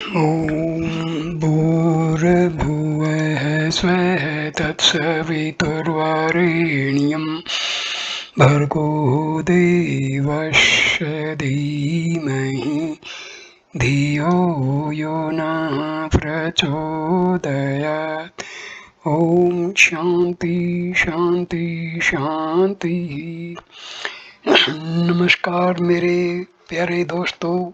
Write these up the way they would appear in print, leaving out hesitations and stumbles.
ॐ भूर्भुवः स्वः तत्सवितुर्वरेण्यं भर्गो देवस्य धीमहि धियो यो नः प्रचोदयात्। ओम शांति शांति शांति। नमस्कार मेरे प्यारे दोस्तों,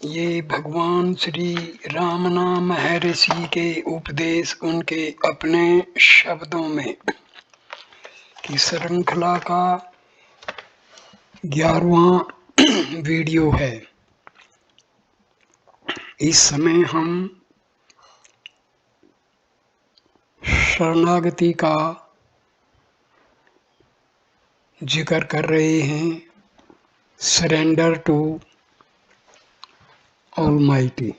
ये भगवान श्री रामनाम महर्षि के उपदेश उनके अपने शब्दों में की श्रृंखला का 11वां वीडियो है। इस समय हम शरणागति का जिक्र कर रहे हैं। Surrender to almighty.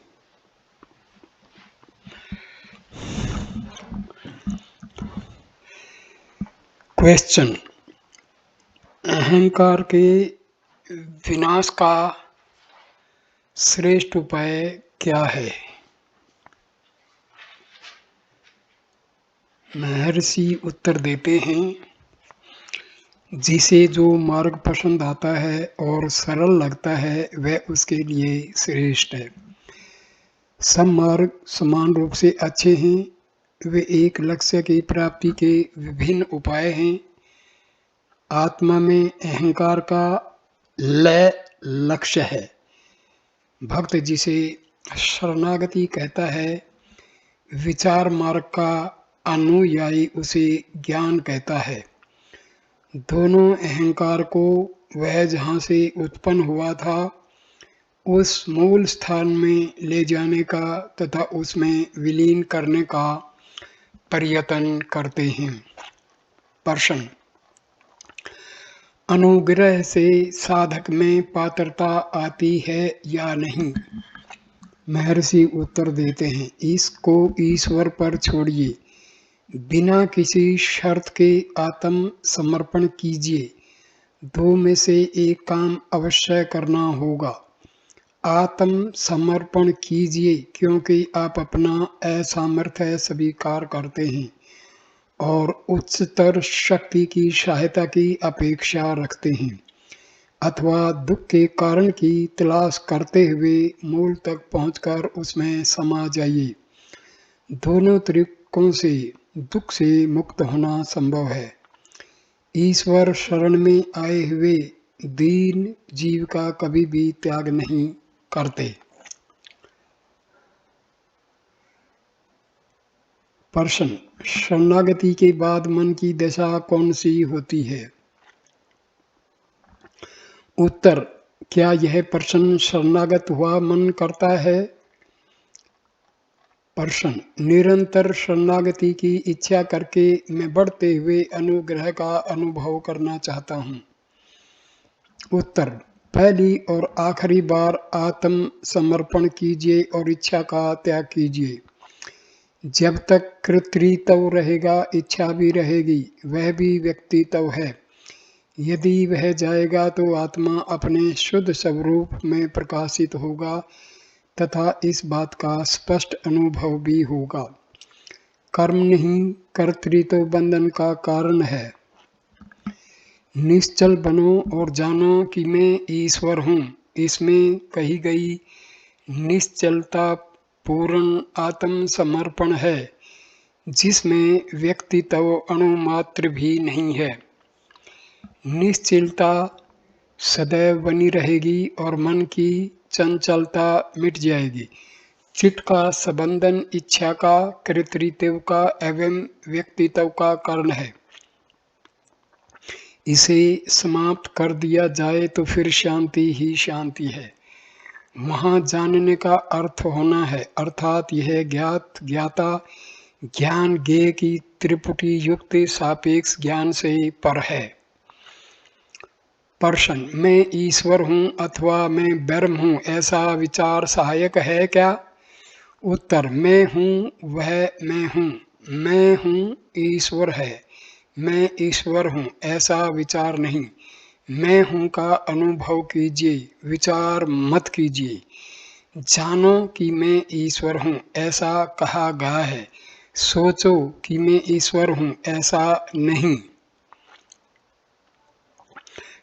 क्वेश्चन: अहंकार के विनाश का श्रेष्ठ उपाय क्या है? महर्षि उत्तर देते हैं, जिसे जो मार्ग पसंद आता है और सरल लगता है वह उसके लिए श्रेष्ठ है। सब मार्ग समान रूप से अच्छे हैं, वे एक लक्ष्य की प्राप्ति के विभिन्न उपाय हैं। आत्मा में अहंकार का लय लक्ष्य है। भक्त जिसे शरणागति कहता है, विचार मार्ग का अनुयायी उसे ज्ञान कहता है। दोनों अहंकार को वह जहाँ से उत्पन्न हुआ था उस मूल स्थान में ले जाने का तथा उसमें विलीन करने का प्रयत्न करते हैं। प्रश्न: अनुग्रह से साधक में पात्रता आती है या नहीं? महर्षि उत्तर देते हैं, इसको ईश्वर पर छोड़िए। बिना किसी शर्त के आत्म समर्पण कीजिए। दो में से एक काम अवश्य करना होगा। आत्म समर्पण कीजिए क्योंकि आप अपना असामर्थ्य स्वीकार करते हैं और उच्चतर शक्ति की सहायता की अपेक्षा रखते हैं, अथवा दुख के कारण की तलाश करते हुए मूल तक पहुंचकर उसमें समा जाइए। दोनों तरीकों से दुख से मुक्त होना संभव है। ईश्वर शरण में आए हुए दीन जीव का कभी भी त्याग नहीं करते। प्रश्न: शरणागति के बाद मन की दशा कौन सी होती है? उत्तर: क्या यह प्रश्न शरणागत हुआ मन करता है? प्रश्न: निरंतर शरणागति की इच्छा करके मैं बढ़ते हुए अनुग्रह का अनुभव करना चाहता हूँ। उत्तर: पहली और आखिरी बार आत्म समर्पण कीजिए और इच्छा का त्याग कीजिए। जब तक कर्तृत्व रहेगा इच्छा भी रहेगी, वह भी व्यक्तित्व है। यदि वह जाएगा तो आत्मा अपने शुद्ध स्वरूप में प्रकाशित होगा तथा इस बात का स्पष्ट अनुभव भी होगा। कर्म नहीं, कर्तृत्व बंधन का कारण है। निश्चल बनो और जानो कि मैं ईश्वर हूँ। इसमें कही गई निश्चलता पूर्ण आत्म समर्पण है, जिसमें व्यक्तित्व अणुमात्र भी नहीं है। निश्चलता सदैव बनी रहेगी और मन की चंचलता मिट जाएगी। चित्त का संबंधन इच्छा का, कर्तृत्व का एवं व्यक्तित्व का कारण है। इसे समाप्त कर दिया जाए तो फिर शांति ही शांति है। वहाँ जानने का अर्थ होना है, अर्थात यह ज्ञात ज्ञाता ज्ञान ज्ञेय की त्रिपुटी युक्त सापेक्ष ज्ञान से पर है। प्रश्न: मैं ईश्वर हूँ अथवा मैं ब्रह्म हूँ, ऐसा विचार सहायक है क्या? उत्तर: मैं हूँ वह मैं हूँ, मैं हूँ ईश्वर है, मैं ईश्वर हूँ, ऐसा विचार नहीं। मैं हूँ का अनुभव कीजिए, विचार मत कीजिए। जानो कि मैं ईश्वर हूँ, ऐसा कहा गया है। सोचो कि मैं ईश्वर हूँ, ऐसा नहीं।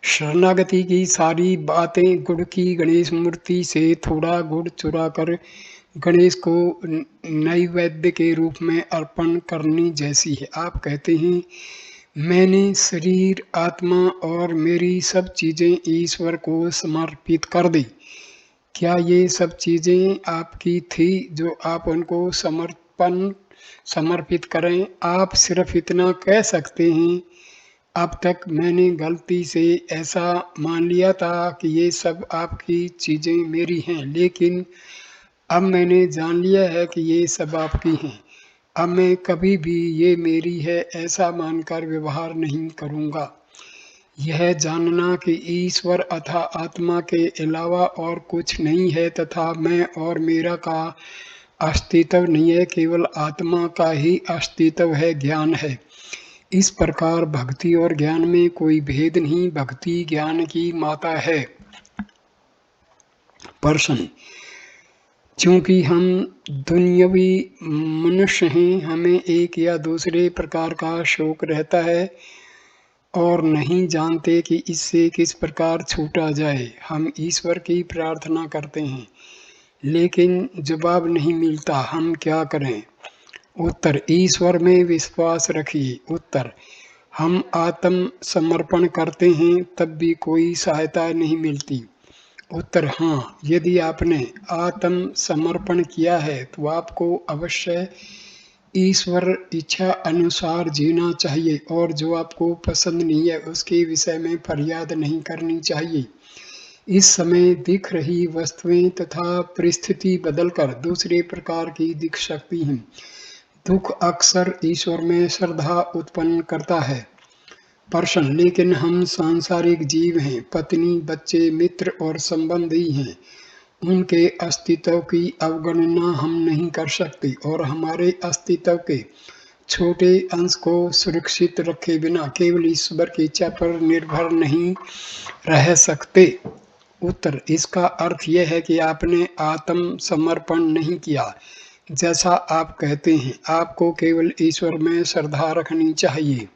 शरणागति की सारी बातें गुड़ की गणेश मूर्ति से थोड़ा गुड़ चुराकर गणेश को नैवेद्य के रूप में अर्पण करने जैसी है। आप कहते हैं मैंने शरीर, आत्मा और मेरी सब चीजें ईश्वर को समर्पित कर दी। क्या ये सब चीजें आपकी थी जो आप उनको समर्पित करें? आप सिर्फ इतना कह सकते हैं, अब तक मैंने गलती से ऐसा मान लिया था कि ये सब आपकी चीजें मेरी हैं, लेकिन अब मैंने जान लिया है कि ये सब आपकी हैं। अब मैं कभी भी ये मेरी है ऐसा मानकर व्यवहार नहीं करूँगा। यह जानना कि ईश्वर अथा आत्मा के अलावा और कुछ नहीं है तथा मैं और मेरा का अस्तित्व नहीं है, केवल आत्मा का ही अस्तित्व है, ज्ञान है। इस प्रकार भक्ति और ज्ञान में कोई भेद नहीं, भक्ति ज्ञान की माता है। प्रश्न: चूंकि हम दुनियावी मनुष्य हैं, हमें एक या दूसरे प्रकार का शौक रहता है और नहीं जानते कि इससे किस प्रकार छूटा जाए। हम ईश्वर की प्रार्थना करते हैं, लेकिन जवाब नहीं मिलता, हम क्या करें? उत्तर: ईश्वर में विश्वास रखिए। उत्तर: हम आत्म समर्पण करते हैं तब भी कोई सहायता नहीं मिलती। उत्तर: हाँ, यदि आपने आत्म समर्पण किया है तो आपको अवश्य ईश्वर इच्छा अनुसार जीना चाहिए और जो आपको पसंद नहीं है उसके विषय में फरियाद नहीं करनी चाहिए। इस समय दिख रही वस्तुएं तथा परिस्थिति बदलकर दूसरे प्रकार की दिख सकती हैं। दुख अक्सर ईश्वर में श्रद्धा उत्पन्न करता है। प्रश्न: लेकिन हम सांसारिक जीव हैं, पत्नी, बच्चे, मित्र और संबंधी हैं। उनके अस्तित्व की अवगणना हम नहीं कर सकते और हमारे अस्तित्व के छोटे अंश को सुरक्षित रखे बिना केवल ईश्वर की इच्छा पर निर्भर नहीं रह सकते। उत्तर: इसका अर्थ यह है कि आपने आत्म समर्पण नहीं किया जैसा आप कहते हैं। आपको केवल ईश्वर में श्रद्धा रखनी चाहिए।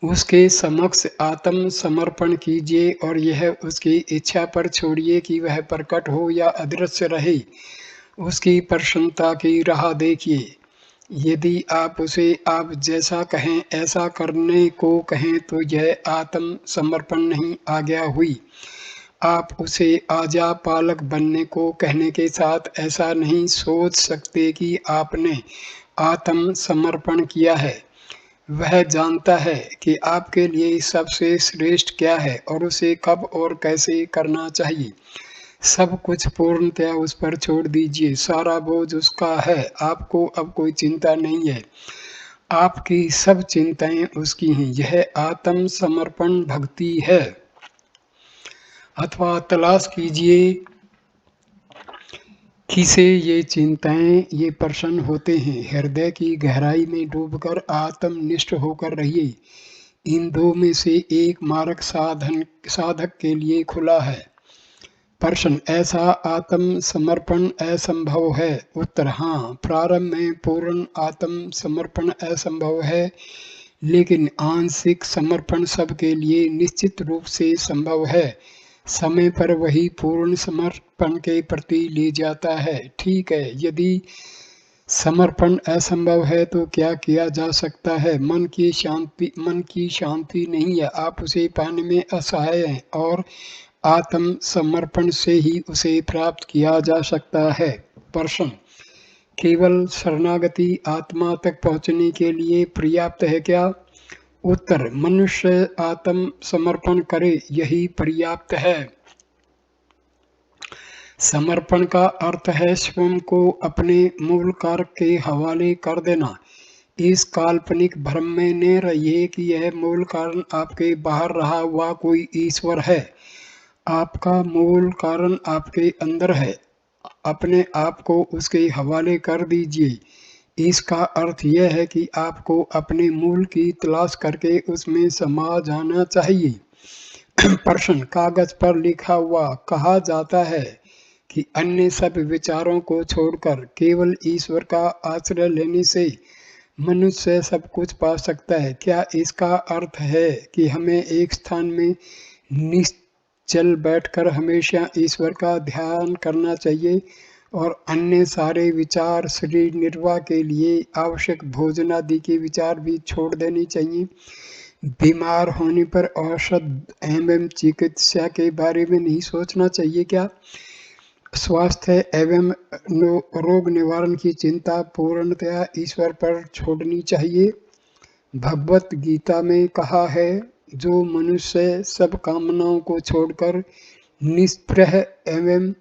उसके समक्ष आत्म समर्पण कीजिए और यह उसकी इच्छा पर छोड़िए कि वह प्रकट हो या अदृश्य रहे। उसकी प्रसन्नता की राह देखिए। यदि आप उसे आप जैसा कहें ऐसा करने को कहें तो यह आत्म समर्पण नहीं, आज्ञा हुई। आप उसे आज्ञा पालक बनने को कहने के साथ ऐसा नहीं सोच सकते कि आपने आत्म समर्पण किया है। वह जानता है कि आपके लिए सबसे श्रेष्ठ क्या है और उसे कब और कैसे करना चाहिए। सब कुछ पूर्णतया उस पर छोड़ दीजिए, सारा बोझ उसका है, आपको अब कोई चिंता नहीं है, आपकी सब चिंताएं उसकी हैं। यह आत्म समर्पण भक्ति है। अथवा तलाश कीजिए किसे ये चिंताएं, ये प्रश्न होते हैं। हृदय की गहराई में डूबकर आत्मनिष्ठ होकर रहिए। इन दो में से एक मार्ग साधक के लिए खुला है। प्रश्न: ऐसा आत्म समर्पण असंभव है? उत्तर: हाँ, प्रारंभ में पूर्ण आत्म समर्पण असंभव है, लेकिन आंशिक समर्पण सबके लिए निश्चित रूप से संभव है। समय पर वही पूर्ण समर्पण के प्रति ले जाता है। ठीक है, यदि समर्पण असंभव है तो क्या किया जा सकता है? मन की शांति नहीं है, आप उसे पाने में असहाय हैं और आत्म समर्पण से ही उसे प्राप्त किया जा सकता है। प्रश्न: केवल शरणागति आत्मा तक पहुंचने के लिए पर्याप्त है क्या? उत्तर: मनुष्य आत्म समर्पण करे, यही पर्याप्त है। समर्पण का अर्थ है स्वयं को अपने मूल कारक के हवाले कर देना। इस काल्पनिक भ्रम में न रहिए कि यह मूल कारण आपके बाहर रहा हुआ कोई ईश्वर है। आपका मूल कारण आपके अंदर है। अपने आप को उसके हवाले कर दीजिए। इसका अर्थ यह है कि आपको अपने मूल की तलाश करके उसमें समा जाना चाहिए। प्रश्न, कागज पर लिखा हुआ कहा जाता है कि अन्य सब विचारों को छोड़कर केवल ईश्वर का आश्रय लेने से मनुष्य सब कुछ पा सकता है। क्या इसका अर्थ है कि हमें एक स्थान में निश्चल बैठकर हमेशा ईश्वर का ध्यान करना चाहिए और अन्य सारे विचार, शरीर निर्वाह के लिए आवश्यक भोजन आदि के विचार भी छोड़ देने चाहिए? बीमार होने पर औषध एवं चिकित्सा के बारे में नहीं सोचना चाहिए क्या? स्वास्थ्य एवं रोग निवारण की चिंता पूर्णतया ईश्वर पर छोड़नी चाहिए। भगवत गीता में कहा है, जो मनुष्य सब कामनाओं को छोड़कर निष्प्रह एवं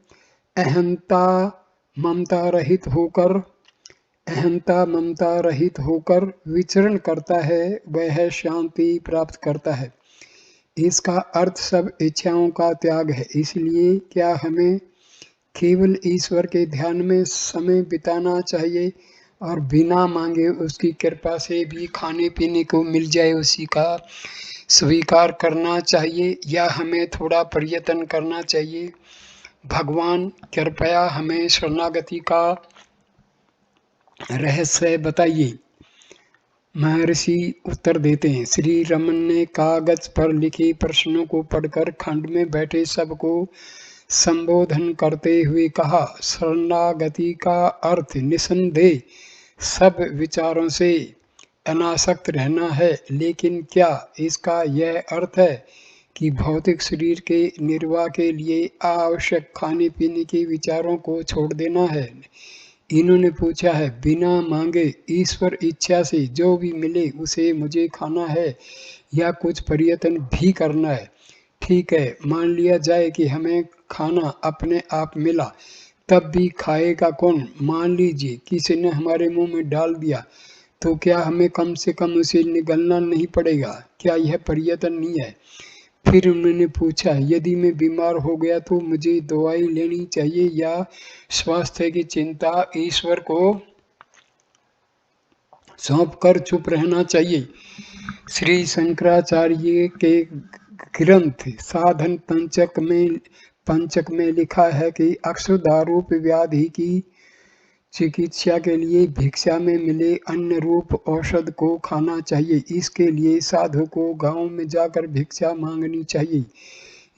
अहंता ममता रहित होकर विचरण करता है, वह शांति प्राप्त करता है। इसका अर्थ सब इच्छाओं का त्याग है। इसलिए क्या हमें केवल ईश्वर के ध्यान में समय बिताना चाहिए और बिना मांगे उसकी कृपा से भी खाने पीने को मिल जाए उसी का स्वीकार करना चाहिए, या हमें थोड़ा प्रयत्न करना चाहिए? भगवान कृपया हमें शरणागति का रहस्य बताइए। महर्षि उत्तर देते हैं, श्री रमन ने कागज पर लिखे प्रश्नों को पढ़कर खंड में बैठे सबको संबोधन करते हुए कहा, शरणागति का अर्थ निसंदेह सब विचारों से अनासक्त रहना है, लेकिन क्या इसका यह अर्थ है कि भौतिक शरीर के निर्वाह के लिए आवश्यक खाने पीने के विचारों को छोड़ देना है? इन्होंने पूछा है, बिना मांगे ईश्वर इच्छा से जो भी मिले उसे मुझे खाना है या कुछ प्रयत्न भी करना है? ठीक है, मान लिया जाए कि हमें खाना अपने आप मिला, तब भी खाएगा कौन? मान लीजिए किसी ने हमारे मुंह में डाल दिया, तो क्या हमें कम से कम उसे निगलना नहीं पड़ेगा? क्या यह प्रयत्न नहीं है? फिर उन्होंने पूछा, यदि मैं बीमार हो गया तो मुझे दवाई लेनी चाहिए या स्वास्थ्य की चिंता ईश्वर को सौंपकर चुप रहना चाहिए? श्री शंकराचार्य के ग्रंथ साधन पंचक में लिखा है कि अक्षुधारूप व्याधि की चिकित्सा के लिए भिक्षा में मिले अन्न रूप औषध को खाना चाहिए। इसके लिए साधु को गांव में जाकर भिक्षा मांगनी चाहिए।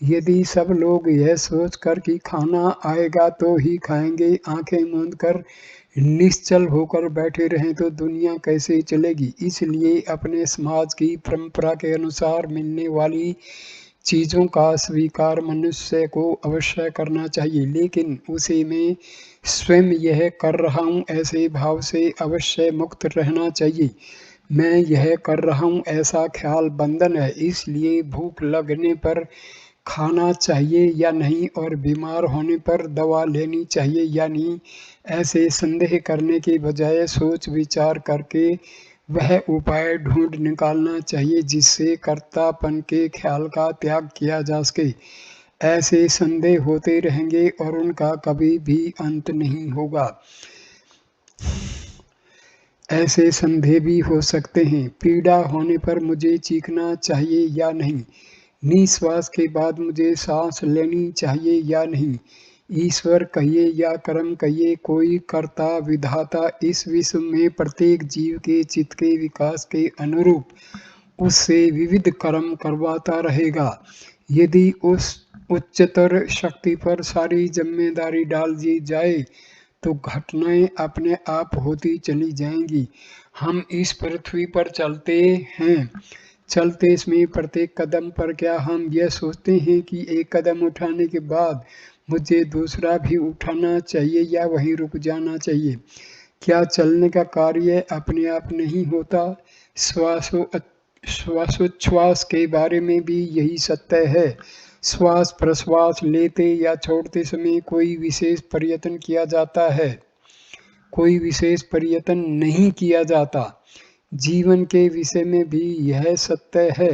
यदि सब लोग यह सोचकर कि खाना आएगा तो ही खाएंगे, आंखें मूंद कर निश्चल होकर बैठे रहें तो दुनिया कैसे चलेगी? इसलिए अपने समाज की परंपरा के अनुसार मिलने वाली चीज़ों का स्वीकार मनुष्य को अवश्य करना चाहिए, लेकिन उसे मैं स्वयं यह कर रहा हूँ ऐसे भाव से अवश्य मुक्त रहना चाहिए। मैं यह कर रहा हूँ ऐसा ख्याल बंधन है, इसलिए भूख लगने पर खाना चाहिए या नहीं और बीमार होने पर दवा लेनी चाहिए या नहीं, ऐसे संदेह करने के बजाय सोच विचार करके वह उपाय ढूंढ निकालना चाहिए जिससे कर्तापन के ख्याल का त्याग किया जा सके। ऐसे संदेह होते रहेंगे और उनका कभी भी अंत नहीं होगा। ऐसे संदेह भी हो सकते हैं, पीड़ा होने पर मुझे चीखना चाहिए या नहीं, निश्वास के बाद मुझे सांस लेनी चाहिए या नहीं, ईश्वर कहिए या कर्म कहिए, कोई कर्ता विधाता इस विश्व में प्रत्येक जीव के चित्त के विकास के अनुरूप उससे विविध कर्म करवाता रहेगा। यदि उस उच्चतर शक्ति पर सारी जिम्मेदारी डाल दी जाए तो घटनाएं अपने आप होती चली जाएंगी। हम इस पृथ्वी पर चलते हैं, चलते इसमें प्रत्येक कदम पर क्या हम यह सोचते हैं कि एक कदम उठाने के बाद मुझे दूसरा भी उठाना चाहिए या वहीं रुक जाना चाहिए? क्या चलने का कार्य अपने आप नहीं होता? श्वासोच्छ्वास के बारे में भी यही सत्य है। श्वास प्रश्वास लेते या छोड़ते समय कोई विशेष प्रयत्न किया जाता है, कोई विशेष प्रयत्न नहीं किया जाता। जीवन के विषय में भी यह सत्य है।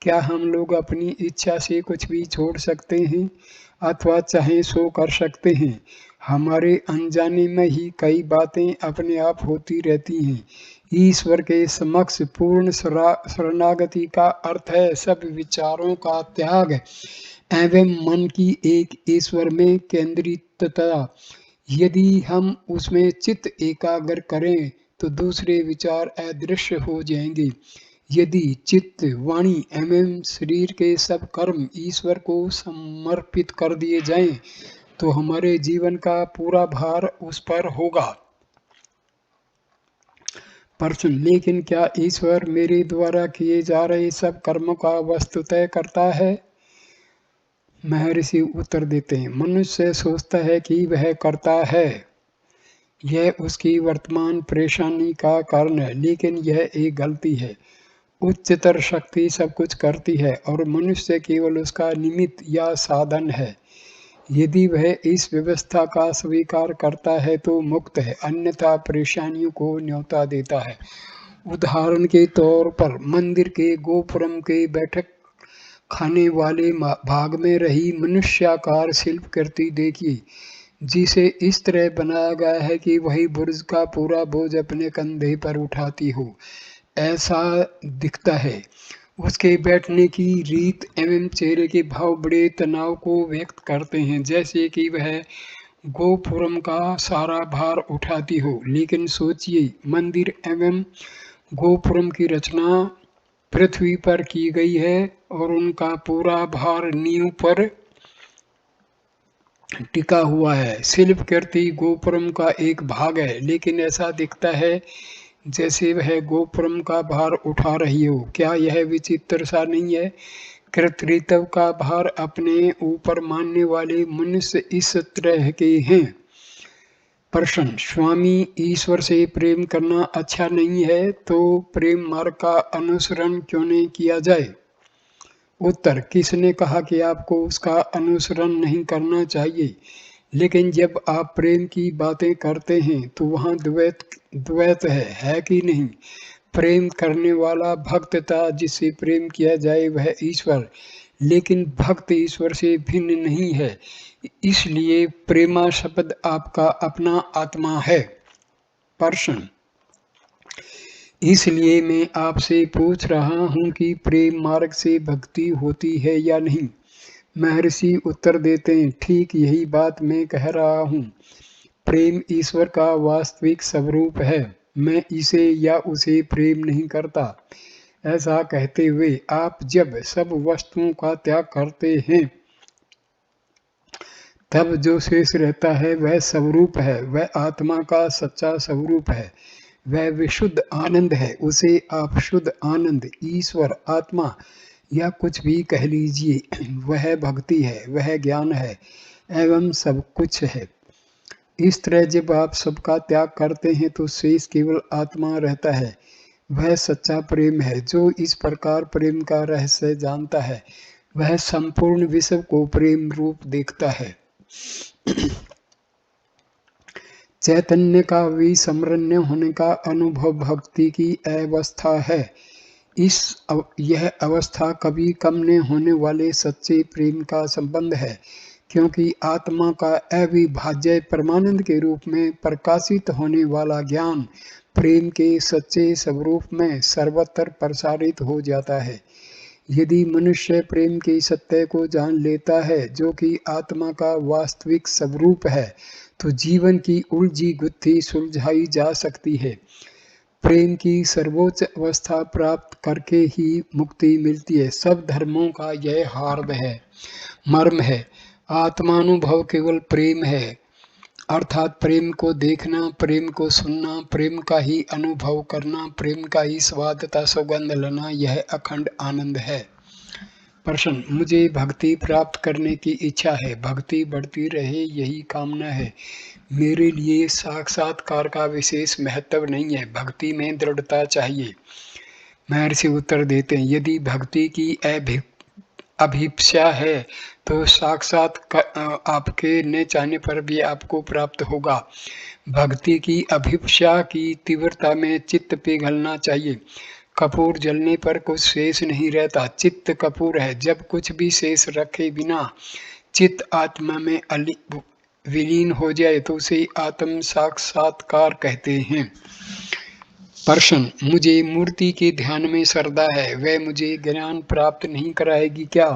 क्या हम लोग अपनी इच्छा से कुछ भी छोड़ सकते हैं अथवा चाहे सो कर सकते हैं? हमारे अनजाने में ही कई बातें अपने आप होती रहती हैं। ईश्वर के समक्ष पूर्ण शरणागति का अर्थ है सब विचारों का त्याग एवं मन की एक ईश्वर में केंद्रितता। यदि हम उसमें चित्त एकाग्र करें तो दूसरे विचार अदृश्य हो जाएंगे। यदि चित्त, वाणी एवं शरीर के सब कर्म ईश्वर को समर्पित कर दिए जाएं, तो हमारे जीवन का पूरा भार उस पर होगा। प्रश्न, लेकिन क्या ईश्वर मेरे द्वारा किए जा रहे सब कर्मों का वस्तु तय करता है? महर्षि उत्तर देते हैं, मनुष्य सोचता है कि वह करता है, यह उसकी वर्तमान परेशानी का कारण है, लेकिन यह एक गलती है। उच्चतर शक्ति सब कुछ करती है और मनुष्य केवल उसका निमित्त या साधन है। यदि वह इस व्यवस्था का स्वीकार करता है तो मुक्त है, अन्यथा परेशानियों को न्योता देता है। उदाहरण के तौर पर मंदिर के गोपुरम के बैठक खाने वाले भाग में रही मनुष्याकार शिल्पकृति देखिए, जिसे इस तरह बनाया गया है कि वही बुर्ज का पूरा बोझ अपने कंधे पर उठाती हो, ऐसा दिखता है। उसके बैठने की रीत एवं चेहरे के भाव बड़े तनाव को व्यक्त करते हैं, जैसे कि वह गोपुरम का सारा भार उठाती हो। लेकिन सोचिए, मंदिर एवं गोपुरम की रचना पृथ्वी पर की गई है और उनका पूरा भार नींव पर टिका हुआ है। शिल्पकृति गोपुरम का एक भाग है, लेकिन ऐसा दिखता है जैसे वह गोपुरम का भार उठा रही हो। क्या यह विचित्र सा नहीं है? कर्तृत्व का भार अपने ऊपर मानने वाले मनुष्य इस तरह के हैं। प्रश्न, स्वामी, ईश्वर से प्रेम करना अच्छा नहीं है तो प्रेम मार्ग का अनुसरण क्यों नहीं किया जाए? उत्तर, किसने कहा कि आपको उसका अनुसरण नहीं करना चाहिए? लेकिन जब आप प्रेम की बातें करते हैं तो वहाँ द्वैत है कि नहीं? प्रेम करने वाला भक्त था, जिससे प्रेम किया जाए वह ईश्वर, लेकिन भक्त ईश्वर से भिन्न नहीं है, इसलिए प्रेमा शब्द आपका अपना आत्मा है। प्रश्न, इसलिए मैं आपसे पूछ रहा हूँ कि प्रेम मार्ग से भक्ति होती है या नहीं? महर्षि उत्तर देते हैं, ठीक यही बात मैं कह रहा हूँ। प्रेम ईश्वर का वास्तविक स्वरूप है, मैं इसे या उसे प्रेम नहीं करता। ऐसा कहते हुए आप जब सब वस्तुओं का त्याग करते हैं तब जो शेष रहता है वह स्वरूप है, वह आत्मा का सच्चा स्वरूप है, वह विशुद्ध आनंद है। उसे आप शुद्ध आनंद, ईश्वर, आत्मा या कुछ भी कह लीजिए, वह भक्ति है, वह ज्ञान है एवं सब कुछ है। इस तरह जब आप सबका त्याग करते हैं तो शेष केवल आत्मा रहता है, वह सच्चा प्रेम है। जो इस प्रकार प्रेम का रहस्य जानता है वह संपूर्ण विश्व को प्रेम रूप देखता है। चैतन्य का विस्मरण्य होने का अनुभव भक्ति की अवस्था है। यह अवस्था कभी कम न होने वाले सच्चे प्रेम का संबंध है, क्योंकि आत्मा का अविभाज्य परमानंद के रूप में प्रकाशित होने वाला ज्ञान प्रेम के सच्चे स्वरूप में सर्वत्र प्रसारित हो जाता है। यदि मनुष्य प्रेम के सत्य को जान लेता है, जो कि आत्मा का वास्तविक स्वरूप है, तो जीवन की उलझी गुत्थी सुलझाई जा सकती है। प्रेम की सर्वोच्च अवस्था प्राप्त करके ही मुक्ति मिलती है। सब धर्मों का यह हार्द है, मर्म है। आत्मानुभव केवल प्रेम है, अर्थात प्रेम को देखना, प्रेम को सुनना, प्रेम का ही अनुभव करना, प्रेम का ही स्वाद तथा सुगंध लेना, यह अखंड आनंद है। प्रश्न, मुझे भक्ति प्राप्त करने की इच्छा है, भक्ति बढ़ती रहे यही कामना है। मेरे लिए साक्षात्कार का विशेष महत्व नहीं है, भक्ति में दृढ़ता चाहिए। महर्षि उत्तर देते हैं, यदि भक्ति की अभिप्सा है तो साक्षात आपके न चाहने पर भी आपको प्राप्त होगा। भक्ति की अभिप्सा की तीव्रता में चित्त पिघलना चाहिए। कपूर जलने पर कुछ शेष नहीं रहता, चित्त कपूर है। जब कुछ भी शेष रखे बिना चित्त आत्मा में विलीन हो जाए तो उसे आत्म साक्षात्कार कहते हैं। प्रश्न, मुझे मूर्ति के ध्यान में श्रद्धा है, वह मुझे ज्ञान प्राप्त नहीं कराएगी क्या?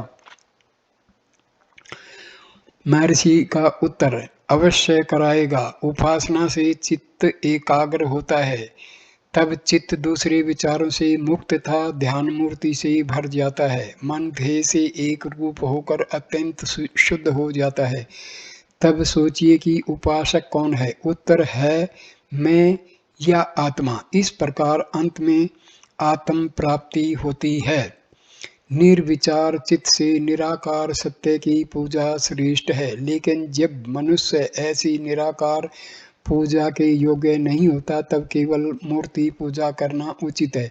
महर्षि का उत्तर, अवश्य कराएगा। उपासना से चित्त एकाग्र होता है, तब चित्त दूसरे विचारों से मुक्त तथा ध्यान मूर्ति से भर जाता है। मन ध्येय से एक रूप होकर अत्यंत शुद्ध हो जाता है। तब सोचिए कि उपासक कौन है? उत्तर है मैं या आत्मा। इस प्रकार अंत में आत्म प्राप्ति होती है। निर्विचार चित्त से निराकार सत्य की पूजा श्रेष्ठ है, लेकिन जब मनुष्य ऐसी निराकार पूजा के योग्य नहीं होता तब केवल मूर्ति पूजा करना उचित है।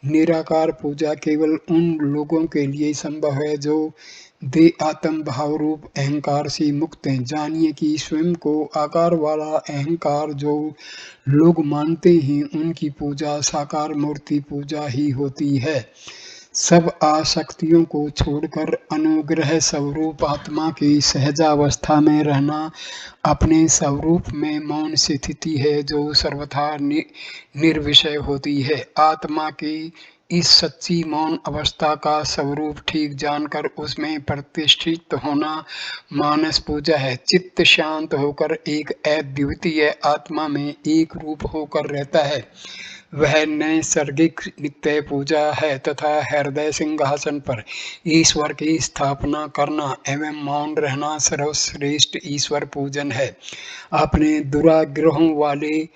निराकार पूजा केवल उन लोगों के लिए संभव है जो दे आत्म भाव रूप अहंकार से मुक्त हैं। जानिए कि स्वयं को आकार वाला अहंकार जो लोग मानते हैं उनकी पूजा साकार मूर्ति पूजा ही होती है। सब आसक्तियों को छोड़कर अनुग्रह स्वरूप आत्मा की सहजावस्था में रहना अपने स्वरूप में मौन स्थिति है जो सर्वथा निर्विषय होती है। आत्मा की इस सच्ची मौन अवस्था का स्वरूप ठीक जानकर उसमें प्रतिष्ठित होना मानस पूजा है। चित्त शांत होकर एक अद्वितीय आत्मा में एक रूप होकर रहता है, वह नैसर्गिक नित्य पूजा है तथा हृदय सिंहासन पर ईश्वर की स्थापना करना एवं मौन रहना सर्वश्रेष्ठ ईश्वर पूजन है। अपने दुराग्रहों वाले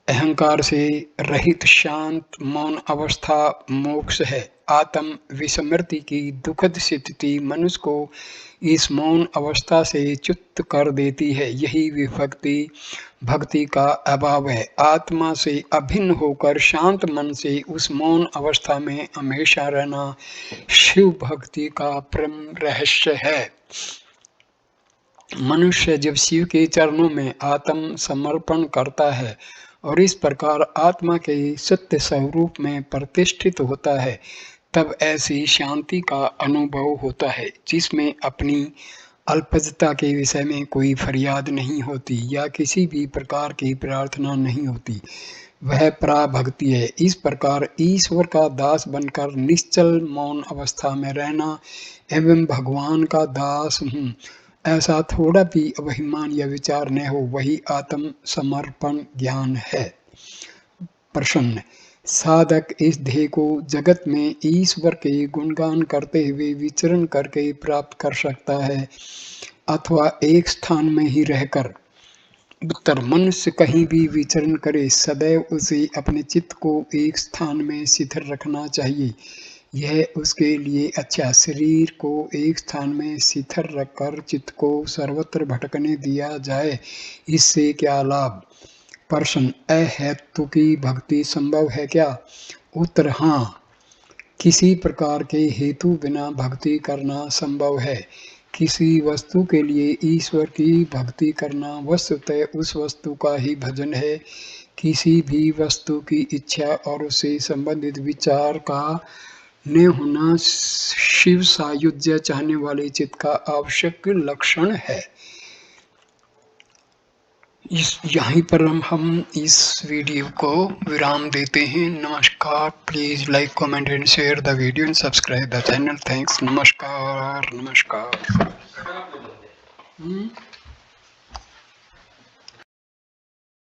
अहंकार से रहित शांत मौन अवस्था मोक्ष है। आत्म विस्मृति की दुखद स्थिति मनुष्य को इस मौन अवस्था से च्युत कर देती है। यही विभक्ति भक्ति का अभाव है। आत्मा से अभिन्न होकर शांत मन से उस मौन अवस्था में हमेशा रहना शिव भक्ति का परम रहस्य है। मनुष्य जब शिव के चरणों में आत्म समर्पण करता है और इस प्रकार आत्मा के सत्य स्वरूप में प्रतिष्ठित होता है, तब ऐसी शांति का अनुभव होता है जिसमें अपनी अल्पज्ञता के विषय में कोई फरियाद नहीं होती या किसी भी प्रकार की प्रार्थना नहीं होती। वह पराभक्ति है। इस प्रकार ईश्वर का दास बनकर निश्चल मौन अवस्था में रहना एवं भगवान का दास हूँ ऐसा थोड़ा भी अभिमान या विचार न हो, वही आत्म समर्पण ज्ञान है। प्रश्न, साधक इस ध्येय को जगत में ईश्वर के गुणगान करते हुए विचरण करके प्राप्त कर सकता है अथवा एक स्थान में ही रहकर? उत्तर, मनुष्य कहीं भी विचरण करे, सदैव उसे अपने चित्त को एक स्थान में स्थिर रखना चाहिए। यह उसके लिए अच्छा। शरीर को एक स्थान में स्थिर रखकर चित्त को सर्वत्र भटकने दिया जाए, इससे क्या लाभ? प्रश्न, अहेतु की भक्ति संभव है क्या? उत्तर, हाँ, किसी प्रकार के हेतु बिना भक्ति करना संभव है। किसी वस्तु के लिए ईश्वर की भक्ति करना वस्तुतः उस वस्तु का ही भजन है। किसी भी वस्तु की इच्छा और उससे संबंधित विचार का न होना शिव सायुज्य चाहने वाले चित्त का आवश्यक लक्षण है। यहीं पर हम इस वीडियो को विराम देते हैं। नमस्कार। Please like, comment and share the video and subscribe the channel. Thanks. नमस्कार।